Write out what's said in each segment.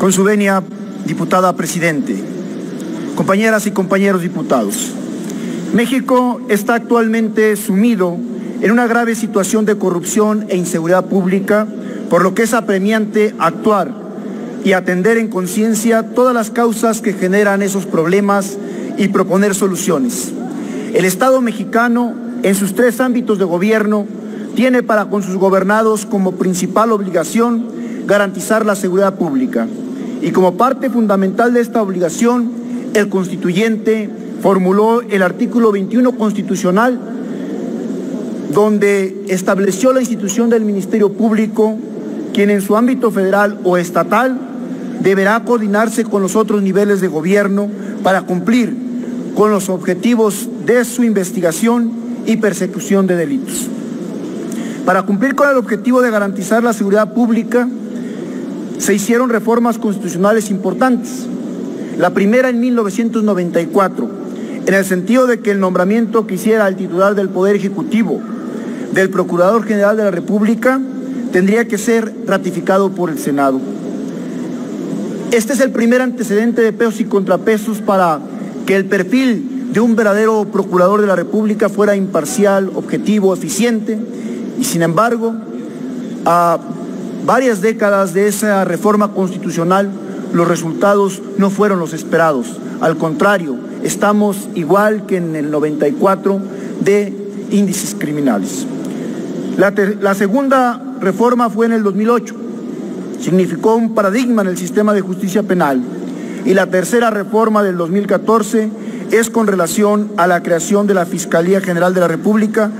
Con su venia, diputada presidente, compañeras y compañeros diputados, México está actualmente sumido en una grave situación de corrupción e inseguridad pública, por lo que es apremiante actuar y atender en conciencia todas las causas que generan esos problemas y proponer soluciones. El Estado mexicano, en sus 3 ámbitos de gobierno, tiene para con sus gobernados como principal obligación garantizar la seguridad pública. Y como parte fundamental de esta obligación, el constituyente formuló el artículo 21 constitucional, donde estableció la institución del Ministerio Público, quien en su ámbito federal o estatal deberá coordinarse con los otros niveles de gobierno para cumplir con los objetivos de su investigación y persecución de delitos. Para cumplir con el objetivo de garantizar la seguridad pública, se hicieron reformas constitucionales importantes. La primera en 1994, en el sentido de que el nombramiento que hiciera el titular del Poder Ejecutivo del Procurador General de la República tendría que ser ratificado por el Senado. Este es el primer antecedente de pesos y contrapesos para que el perfil de un verdadero Procurador de la República fuera imparcial, objetivo, eficiente, y sin embargo, a varias décadas de esa reforma constitucional, los resultados no fueron los esperados. Al contrario, estamos igual que en el 94 de índices criminales. La segunda reforma fue en el 2008. Significó un paradigma en el sistema de justicia penal. Y la tercera reforma del 2014 es con relación a la creación de la Fiscalía General de la República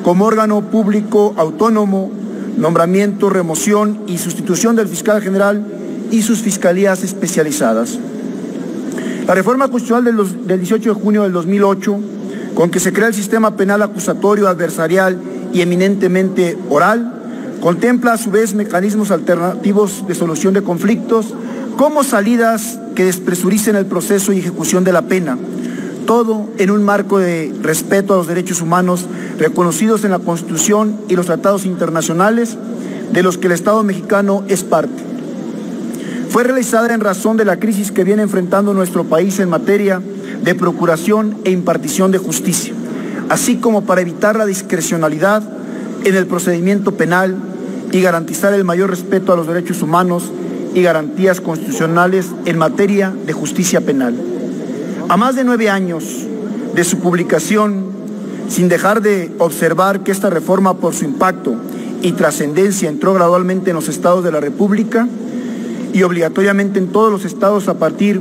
como órgano público autónomo, nombramiento, remoción y sustitución del fiscal general y sus fiscalías especializadas. La reforma constitucional del 18 de junio del 2008, con que se crea el sistema penal acusatorio, adversarial y eminentemente oral, contempla a su vez mecanismos alternativos de solución de conflictos como salidas que despresuricen el proceso y ejecución de la pena, todo en un marco de respeto a los derechos humanos reconocidos en la Constitución y los tratados internacionales de los que el Estado mexicano es parte. Fue realizada en razón de la crisis que viene enfrentando nuestro país en materia de procuración e impartición de justicia, así como para evitar la discrecionalidad en el procedimiento penal y garantizar el mayor respeto a los derechos humanos y garantías constitucionales en materia de justicia penal. A más de 9 años de su publicación, sin dejar de observar que esta reforma, por su impacto y trascendencia, entró gradualmente en los estados de la República y obligatoriamente en todos los estados a partir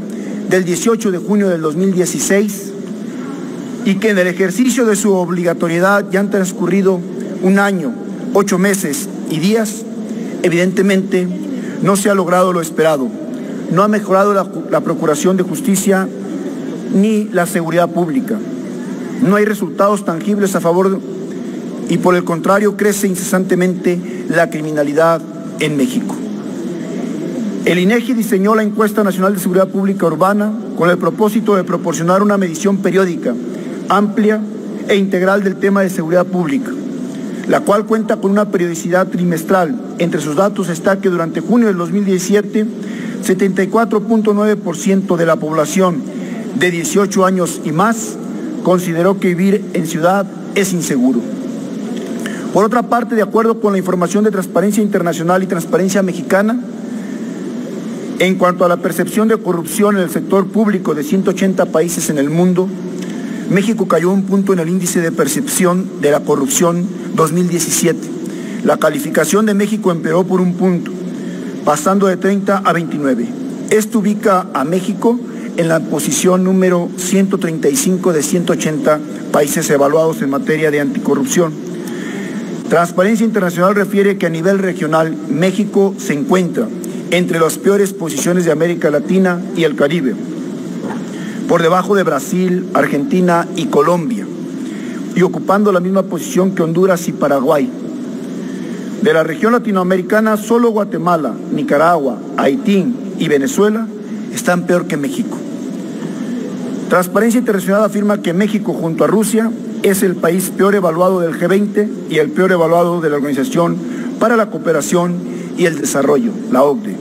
del 18 de junio del 2016, y que en el ejercicio de su obligatoriedad ya han transcurrido 1 año, 8 meses y días, evidentemente no se ha logrado lo esperado. No ha mejorado la procuración de justicia ni la seguridad pública. No hay resultados tangibles a favor y por el contrario crece incesantemente la criminalidad en México. El INEGI diseñó la Encuesta Nacional de Seguridad Pública Urbana con el propósito de proporcionar una medición periódica, amplia e integral del tema de seguridad pública, la cual cuenta con una periodicidad trimestral. Entre sus datos está que durante junio del 2017, 74.9% de la población de 18 años y más consideró que vivir en ciudad es inseguro. Por otra parte, de acuerdo con la información de Transparencia Internacional y Transparencia Mexicana, en cuanto a la percepción de corrupción en el sector público de 180 países en el mundo, México cayó un punto en el índice de percepción de la corrupción 2017. La calificación de México empeoró por 1 punto, pasando de 30 a 29. Esto ubica a México en la posición número 135 de 180 países evaluados en materia de anticorrupción. Transparencia Internacional refiere que a nivel regional México se encuentra entre las peores posiciones de América Latina y el Caribe, por debajo de Brasil, Argentina y Colombia, y ocupando la misma posición que Honduras y Paraguay. De la región latinoamericana, solo Guatemala, Nicaragua, Haití y Venezuela están peor que México. Transparencia Internacional afirma que México, junto a Rusia, es el país peor evaluado del G20 y el peor evaluado de la Organización para la Cooperación y el Desarrollo, la OCDE.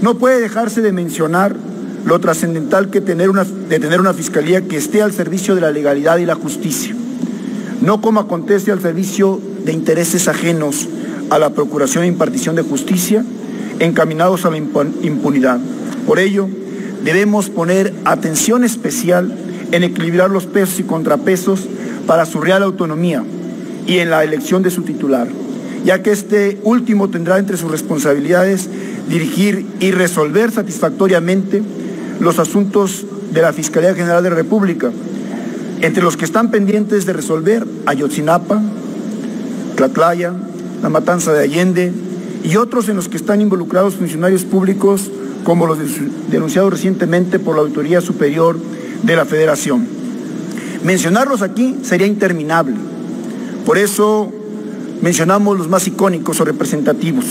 No puede dejarse de mencionar lo trascendental de tener una fiscalía que esté al servicio de la legalidad y la justicia, no como acontece al servicio de intereses ajenos a la procuración e impartición de justicia, encaminados a la impunidad. Por ello, debemos poner atención especial en equilibrar los pesos y contrapesos para su real autonomía y en la elección de su titular, ya que este último tendrá entre sus responsabilidades dirigir y resolver satisfactoriamente los asuntos de la Fiscalía General de la República, entre los que están pendientes de resolver Ayotzinapa, Tlatlaya, la matanza de Allende y otros en los que están involucrados funcionarios públicos como los denunciados recientemente por la Auditoría Superior de la Federación. Mencionarlos aquí sería interminable, por eso mencionamos los más icónicos o representativos,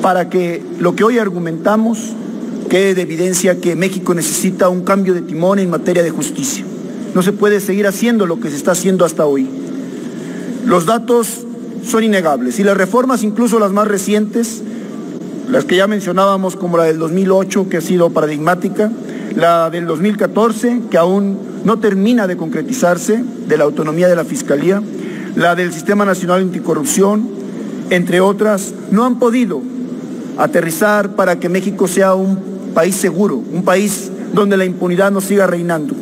para que lo que hoy argumentamos quede de evidencia que México necesita un cambio de timón en materia de justicia. No se puede seguir haciendo lo que se está haciendo hasta hoy. Los datos son innegables y las reformas, incluso las más recientes, las que ya mencionábamos como la del 2008, que ha sido paradigmática, la del 2014, que aún no termina de concretizarse, de la autonomía de la Fiscalía, la del Sistema Nacional Anticorrupción, entre otras, no han podido aterrizar para que México sea un país seguro, un país donde la impunidad no siga reinando.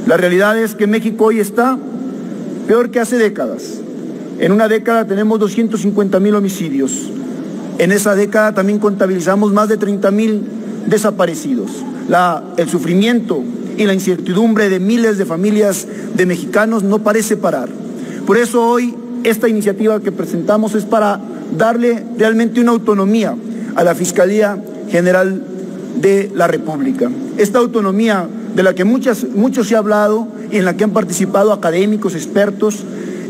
La realidad es que México hoy está peor que hace décadas. En una década tenemos 250,000 homicidios. En esa década también contabilizamos más de 30,000 desaparecidos. El sufrimiento y la incertidumbre de miles de familias de mexicanos no parece parar. Por eso hoy esta iniciativa que presentamos es para darle realmente una autonomía a la Fiscalía General de la República. Esta autonomía de la que mucho se ha hablado y en la que han participado académicos, expertos,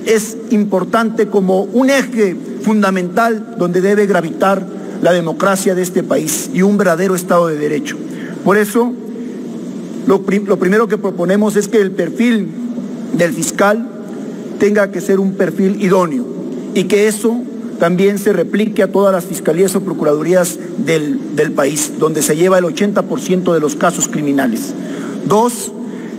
es importante como un eje fundamental donde debe gravitar la democracia de este país y un verdadero Estado de Derecho. Por eso, lo primero que proponemos es que el perfil del fiscal tenga que ser un perfil idóneo y que eso también se replique a todas las fiscalías o procuradurías del país, donde se lleva el 80% de los casos criminales. 2,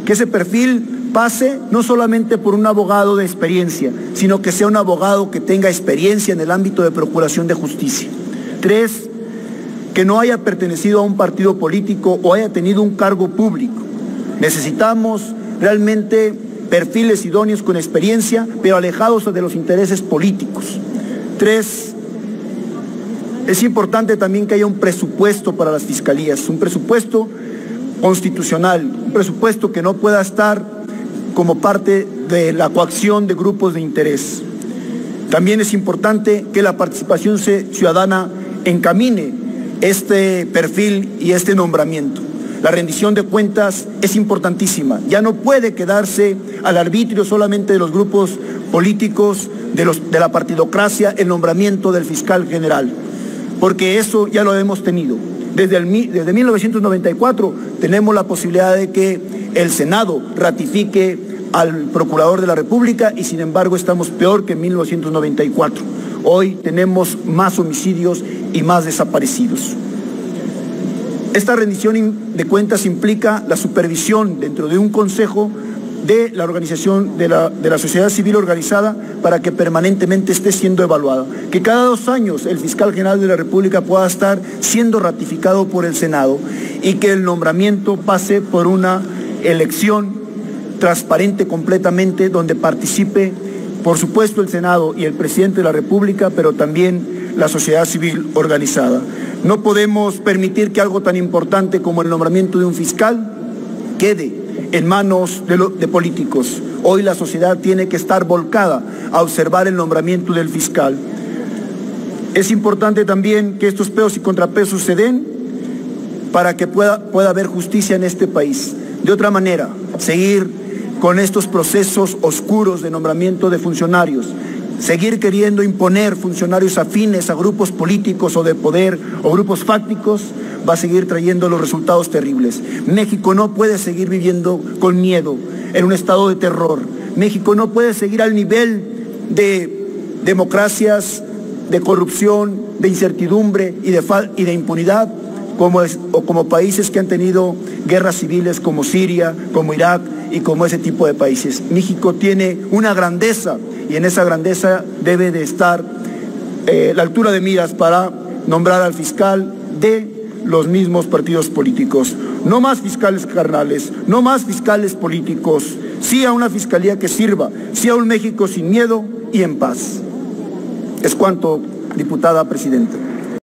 que ese perfil pase no solamente por un abogado de experiencia, sino que sea un abogado que tenga experiencia en el ámbito de procuración de justicia. 3, que no haya pertenecido a un partido político o haya tenido un cargo público. Necesitamos realmente perfiles idóneos con experiencia, pero alejados de los intereses políticos. 3, es importante también que haya un presupuesto para las fiscalías, un presupuesto constitucional, un presupuesto que no pueda estar como parte de la coacción de grupos de interés. También es importante que la participación ciudadana encamine este perfil y este nombramiento. La rendición de cuentas es importantísima. Ya no puede quedarse al arbitrio solamente de los grupos políticos, de la partidocracia, el nombramiento del fiscal general, porque eso ya lo hemos tenido. Desde 1994 tenemos la posibilidad de que el Senado ratifique al Procurador de la República y sin embargo estamos peor que en 1994. Hoy tenemos más homicidios y más desaparecidos. Esta rendición de cuentas implica la supervisión dentro de un consejo de la organización de la sociedad civil organizada para que permanentemente esté siendo evaluada. Que cada 2 años el fiscal general de la República pueda estar siendo ratificado por el Senado y que el nombramiento pase por una elección transparente completamente donde participe, por supuesto, el Senado y el presidente de la República, pero también la sociedad civil organizada. No podemos permitir que algo tan importante como el nombramiento de un fiscal quede en manos de políticos. Hoy la sociedad tiene que estar volcada a observar el nombramiento del fiscal. Es importante también que estos pesos y contrapesos se den para que pueda haber justicia en este país. De otra manera, seguir con estos procesos oscuros de nombramiento de funcionarios, seguir queriendo imponer funcionarios afines a grupos políticos o de poder o grupos fácticos, va a seguir trayendo los resultados terribles. México no puede seguir viviendo con miedo, en un estado de terror. México no puede seguir al nivel de democracias de corrupción de incertidumbre y de impunidad, como países que han tenido guerras civiles como Siria, como Irak y como ese tipo de países. México tiene una grandeza y en esa grandeza debe de estar la altura de miras para nombrar al fiscal de los mismos partidos políticos. No más fiscales carnales, no más fiscales políticos, sí a una fiscalía que sirva, sí a un México sin miedo y en paz. Es cuanto, diputada presidenta.